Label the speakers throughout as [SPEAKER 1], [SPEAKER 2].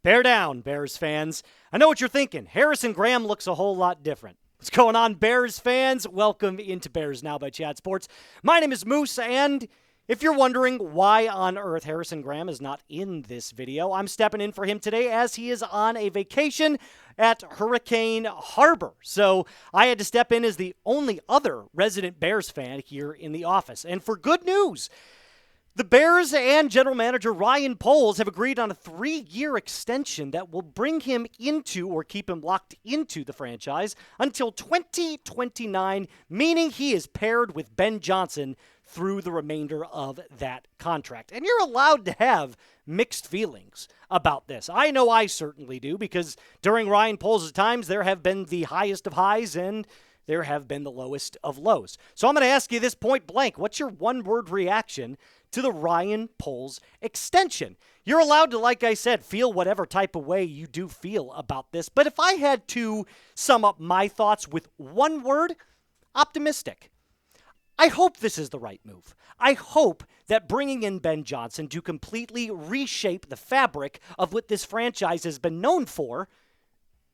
[SPEAKER 1] Bear down, Bears fans. I know what you're thinking. Harrison Graham looks a whole lot different. What's going on, Bears fans? Welcome into Bears Now by Chad Sports. My name is Moose, and if you're wondering why on earth Harrison Graham is not in this video, I'm stepping in for him today as he is on a vacation at Hurricane Harbor. So I had to step in as the only other resident Bears fan here in the office. And for good news, the Bears and general manager Ryan Poles have agreed on a 3-year extension that will bring him into or keep him locked into the franchise until 2029, meaning he is paired with Ben Johnson through the remainder of that contract. And you're allowed to have mixed feelings about this. I know I certainly do, because during Ryan Poles' times, there have been the highest of highs and there have been the lowest of lows. So I'm going to ask you this point blank. What's your one-word reaction to the Ryan Poles extension? You're allowed to, like I said, feel whatever type of way you do feel about this. But if I had to sum up my thoughts with one word, optimistic. I hope this is the right move. I hope that bringing in Ben Johnson to completely reshape the fabric of what this franchise has been known for,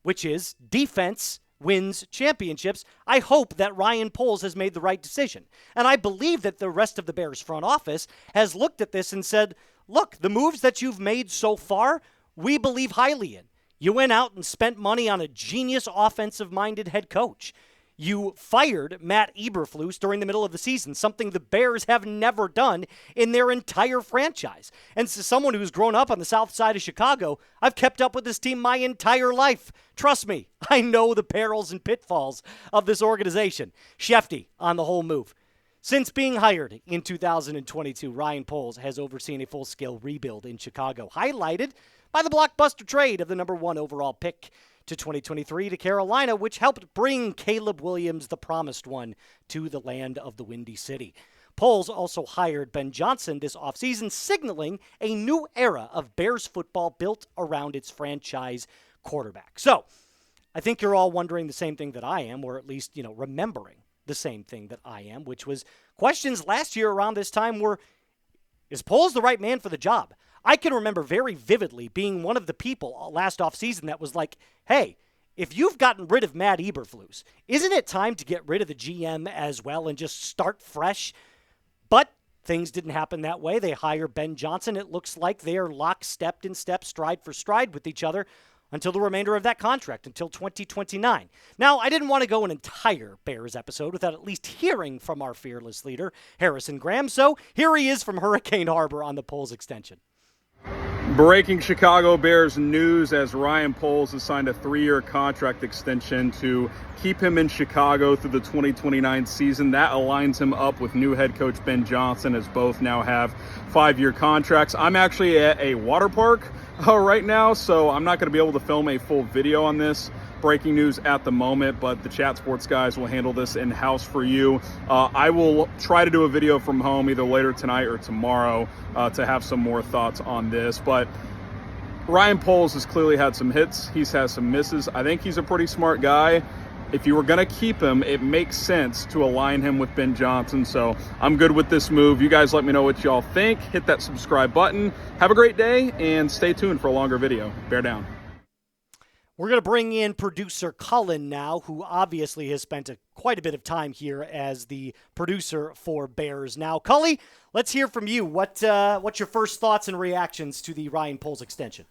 [SPEAKER 1] which is defense wins championships, I hope that Ryan Poles has made the right decision. And I believe that the rest of the Bears front office has looked at this and said, look, the moves that you've made so far, we believe highly in. You went out and spent money on a genius offensive-minded head coach. You fired Matt Eberflus during the middle of the season, something the Bears have never done in their entire franchise. And as someone who's grown up on the south side of Chicago, I've kept up with this team my entire life. Trust me, I know the perils and pitfalls of this organization. Schefter on the whole move. Since being hired in 2022, Ryan Poles has overseen a full-scale rebuild in Chicago, highlighted by the blockbuster trade of the number 1 overall pick to 2023 to Carolina, which helped bring Caleb Williams, the promised one, to the land of the Windy City. Poles also hired Ben Johnson this offseason, signaling a new era of Bears football built around its franchise quarterback. So, I think you're all wondering the same thing that I am, or at least, remembering the same thing that I am, which was questions last year around this time were, is Poles the right man for the job? I can remember very vividly being one of the people last offseason that was like, hey, if you've gotten rid of Matt Eberflus, isn't it time to get rid of the GM as well and just start fresh? But things didn't happen that way. They hire Ben Johnson. It looks like they are lockstep in step, stride for stride with each other until the remainder of that contract, until 2029. Now, I didn't want to go an entire Bears episode without at least hearing from our fearless leader, Harrison Graham, so here he is from Hurricane Harbor on the Poles extension.
[SPEAKER 2] Breaking Chicago Bears news as Ryan Poles has signed a 3-year contract extension to keep him in Chicago through the 2029 season. That aligns him up with new head coach Ben Johnson, as both now have 5-year contracts. I'm actually at a water park right now, so I'm not going to be able to film a full video on this breaking news at the moment, but the Chat Sports guys will handle this in-house for you. I will try to do a video from home either later tonight or tomorrow to have some more thoughts on this. But Ryan Poles has clearly had some hits. He's had some misses. I think he's a pretty smart guy. If you were going to keep him, it makes sense to align him with Ben Johnson. So I'm good with this move. You guys let me know what y'all think. Hit that subscribe button. Have a great day, and stay tuned for a longer video. Bear down.
[SPEAKER 1] We're going to bring in producer Cullen now, who obviously has spent quite a bit of time here as the producer for Bears Now. Cully, let's hear from you. What's your first thoughts and reactions to the Ryan Poles extension?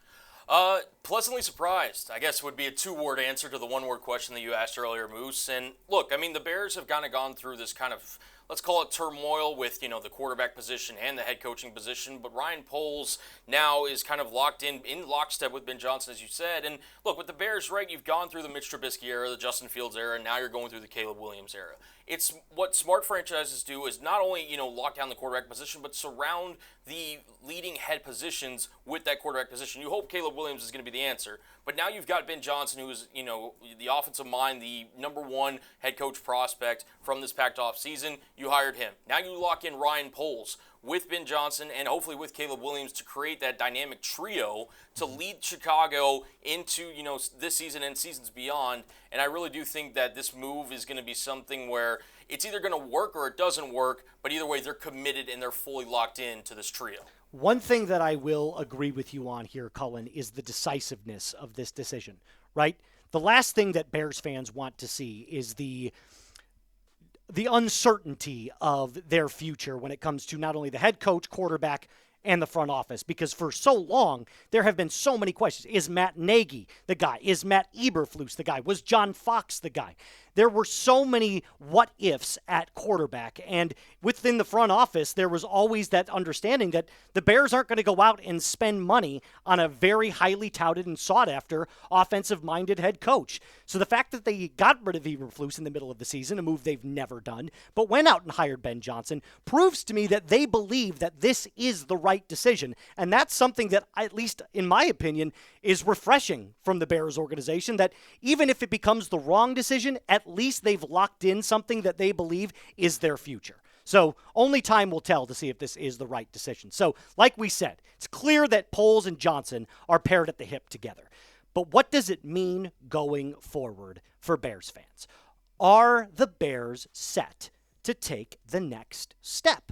[SPEAKER 3] Pleasantly surprised, I guess, would be a 2-word answer to the 1-word question that you asked earlier, Moose. And look, I mean, the Bears have kind of gone through this kind of, let's call it turmoil with, the quarterback position and the head coaching position. But Ryan Poles now is kind of locked in lockstep with Ben Johnson, as you said. And look, with the Bears, right, you've gone through the Mitch Trubisky era, the Justin Fields era, and now you're going through the Caleb Williams era. It's what smart franchises do is not only, lock down the quarterback position, but surround the leading head positions with that quarterback position. You hope Caleb Williams is going to be the answer. But now you've got Ben Johnson, who's, the offensive mind, the number 1 head coach prospect from this packed off season. You hired him. Now you lock in Ryan Poles with Ben Johnson and hopefully with Caleb Williams to create that dynamic trio to lead Chicago into, this season and seasons beyond. And I really do think that this move is going to be something where it's either going to work or it doesn't work, but either way, they're committed and they're fully locked in to this trio.
[SPEAKER 1] One thing that I will agree with you on here, Cullen, is the decisiveness of this decision, right? The last thing that Bears fans want to see is the uncertainty of their future when it comes to not only the head coach, quarterback, and the front office, because for so long, there have been so many questions. Is Matt Nagy the guy? Is Matt Eberflus the guy? Was John Fox the guy? There were so many what-ifs at quarterback, and within the front office, there was always that understanding that the Bears aren't going to go out and spend money on a very highly touted and sought-after offensive-minded head coach. So the fact that they got rid of Eberflus in the middle of the season, a move they've never done, but went out and hired Ben Johnson, proves to me that they believe that this is the right decision. And that's something that, at least in my opinion, is refreshing from the Bears organization, that even if it becomes the wrong decision, at least they've locked in something that they believe is their future. So only time will tell to see if this is the right decision. So like we said, it's clear that Poles and Johnson are paired at the hip together. But what does it mean going forward for Bears fans? Are the Bears set to take the next step?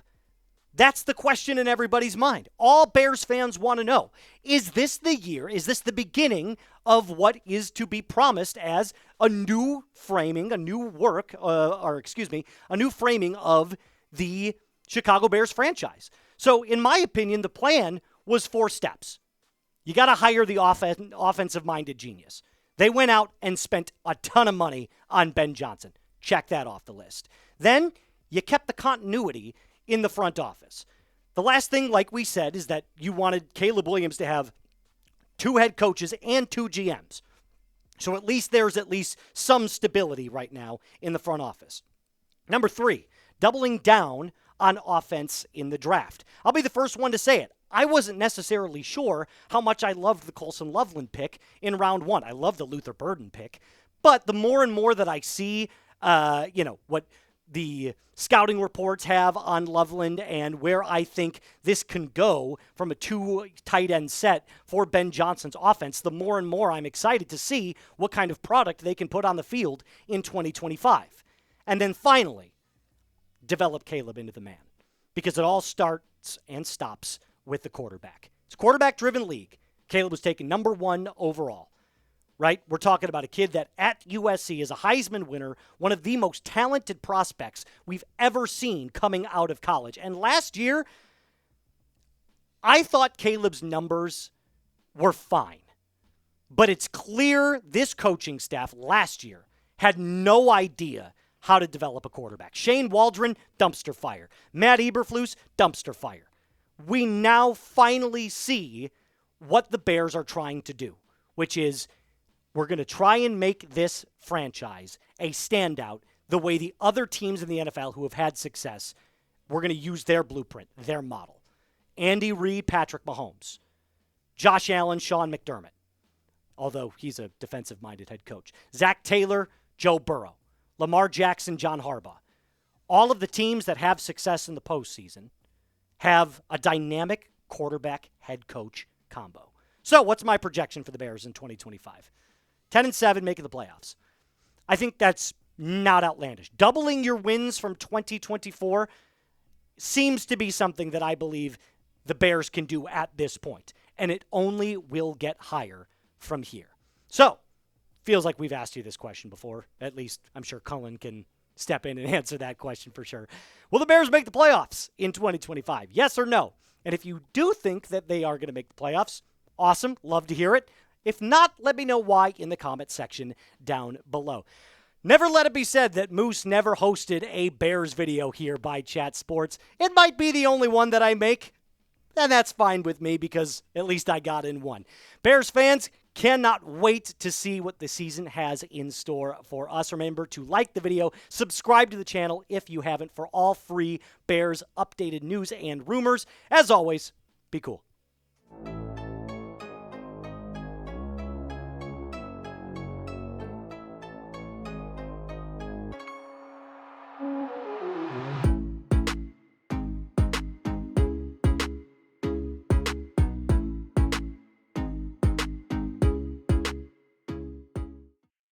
[SPEAKER 1] That's the question in everybody's mind. All Bears fans want to know, is this the year, is this the beginning of what is to be promised as a new framing, a new framing of the Chicago Bears franchise? So in my opinion, the plan was 4 steps. You got to hire the offensive-minded genius. They went out and spent a ton of money on Ben Johnson. Check that off the list. Then you kept the continuity in the front office. The last thing, like we said, is that you wanted Caleb Williams to have 2 head coaches and 2 GMs. So at least there's some stability right now in the front office. Number 3, doubling down on offense in the draft. I'll be the first one to say it. I wasn't necessarily sure how much I loved the Colson Loveland pick in round 1. I love the Luther Burden pick. But the more and more that I see, what the scouting reports have on Loveland and where I think this can go from a 2 tight end set for Ben Johnson's offense, the more and more I'm excited to see what kind of product they can put on the field in 2025. And then finally, develop Caleb into the man, because it all starts and stops with the quarterback. It's a quarterback-driven league. Caleb was taken number 1 overall. Right? We're talking about a kid that at USC is a Heisman winner, one of the most talented prospects we've ever seen coming out of college. And last year, I thought Caleb's numbers were fine. But it's clear this coaching staff last year had no idea how to develop a quarterback. Shane Waldron, dumpster fire. Matt Eberflus, dumpster fire. We now finally see what the Bears are trying to do, which is we're going to try and make this franchise a standout the way the other teams in the NFL who have had success, we're going to use their blueprint, their model. Andy Reid, Patrick Mahomes. Josh Allen, Sean McDermott, although he's a defensive-minded head coach. Zach Taylor, Joe Burrow. Lamar Jackson, John Harbaugh. All of the teams that have success in the postseason have a dynamic quarterback head coach combo. So what's my projection for the Bears in 2025? 10-7, making the playoffs. I think that's not outlandish. Doubling your wins from 2024 seems to be something that I believe the Bears can do at this point, and it only will get higher from here. So, feels like we've asked you this question before. At least I'm sure Cullen can step in and answer that question for sure. Will the Bears make the playoffs in 2025? Yes or no? And if you do think that they are going to make the playoffs, awesome. Love to hear it. If not, let me know why in the comment section down below. Never let it be said that Moose never hosted a Bears video here by Chat Sports. It might be the only one that I make, and that's fine with me because at least I got in one. Bears fans, cannot wait to see what the season has in store for us. Remember to like the video, subscribe to the channel if you haven't for all free Bears updated news and rumors. As always, be cool.